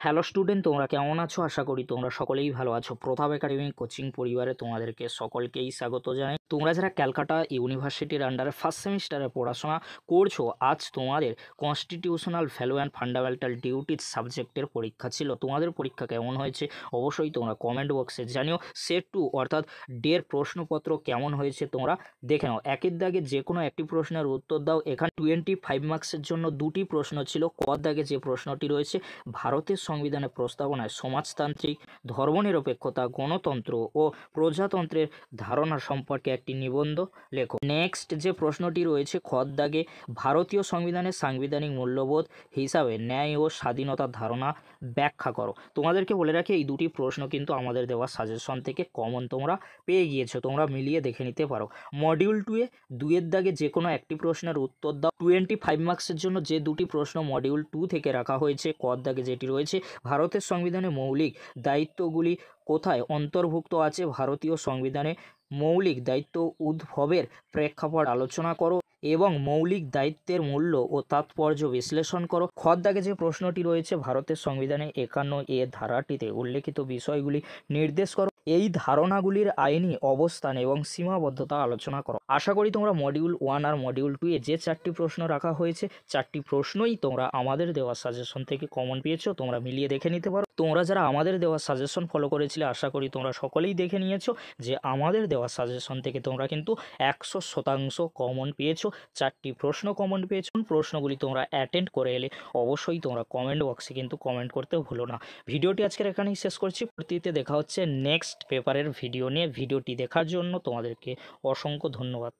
Hello student, তোমরা কেমন আছো? আশা করি তোমরা সকলেই ভালো আছো। প্রতাপ একাডেমি কোচিং পরিবারে তোমাদেরকে সকলকেই স্বাগত জানাই। তোমরা যারা ক্যালকাটা ইউনিভার্সিটির আন্ডারে ফার্স্ট সেমিস্টারে পড়াশোনা করছো, আজ তোমাদের constitutional value and fundamental duties সাবজেক্টের পরীক্ষা ছিল। তোমাদের পরীক্ষা কেমন হয়েছে অবশ্যই তোমরা কমেন্ট বক্সে জানিও। সেট 2 অর্থাৎ ডের প্রশ্নপত্র কেমন হয়েছে তোমরা দেখে নাও। একের দাগে যে কোনো একটি প্রশ্নের উত্তর দাও। এখানে 25 মার্কসের জন্য দুটি প্রশ্ন ছিল। ক দাগে যে প্রশ্নটি রয়েছে, ভারতের সংবিধানের প্রস্তাবনায় সমাজতান্ত্রিক, ধর্মনিরপেক্ষতা, গণতন্ত্র ও প্রজাতন্ত্রের ধারণা সম্পর্কে একটি নিবন্ধ লেখো। নেক্সট যে প্রশ্নটি রয়েছে, খ দাগে ভারতীয় সংবিধানের সাংবিধানিক মূল্যবোধ হিসাবে ন্যায় ও স্বাধীনতার ধারণা ব্যাখ্যা করো। তোমাদেরকে বলে রাখি, এই দুটি প্রশ্ন কিন্তু আমাদের দেওয়া সাজেশন থেকে কমন তোমরা পেয়ে গিয়েছো, তোমরা মিলিয়ে দেখে নিতে পারো। মডিউল 2 এ 2 এর দাগে যে কোনো একটি প্রশ্নের উত্তর দাও। 25 মার্কসের জন্য যে দুটি প্রশ্ন মডিউল 2 থেকে রাখা হয়েছে, ক দাগে যেটি রয়েছে, ভারতের সংবিধানে মৌলিক দায়িত্বগুলি কোথায় অন্তর্ভুক্ত আছে? ভারতীয় সংবিধানে মৌলিক দায়িত্ব উদ্ভবের প্রেক্ষাপট আলোচনা করো এবং মৌলিক দায়িত্বের মূল্য ও তাৎপর্য বিশ্লেষণ করো। খ দাগে যে প্রশ্নটি রয়েছে, ভারতের সংবিধানে 51 ধারাটিতে উল্লেখিত বিষয়গুলি নির্দেশ করো। এই ধারণাগুলির আইনি অবস্থান এবং সীমাবদ্ধতা আলোচনা করো। আশা করি তোমরা মডিউল 1 আর মডিউল 2 এ যে 4টি প্রশ্ন রাখা হয়েছে, 4টি প্রশ্নই তোমরা আমাদের দেওয়া সাজেশন থেকে কমন পেয়েছো। তোমরা মিলিয়ে দেখে নিতে পারো। তোমরা যারা আমাদের দেওয়া সাজেশন ফলো করেছিলে, আশা করি তোমরা সকলেই দেখে নিয়েছো যে আমাদের দেওয়া সাজেশন থেকে তোমরা কিন্তু 100% কমন পেয়েছো। 4টি প্রশ্ন কমন পেয়েছো। প্রশ্নগুলি তোমরা অ্যাটেন্ড করে এলে অবশ্যই তোমরা কমেন্ট বক্সে কিন্তু কমেন্ট করতে ভুলো না। ভিডিওটি আজকের এখানেই শেষ করছি। পরবর্তীতে দেখা হচ্ছে নেক্সট পেপারের ভিডিও নিয়ে। ভিডিওটি দেখার জন্য তোমাদেরকে অসংখ্য ধন্যবাদ।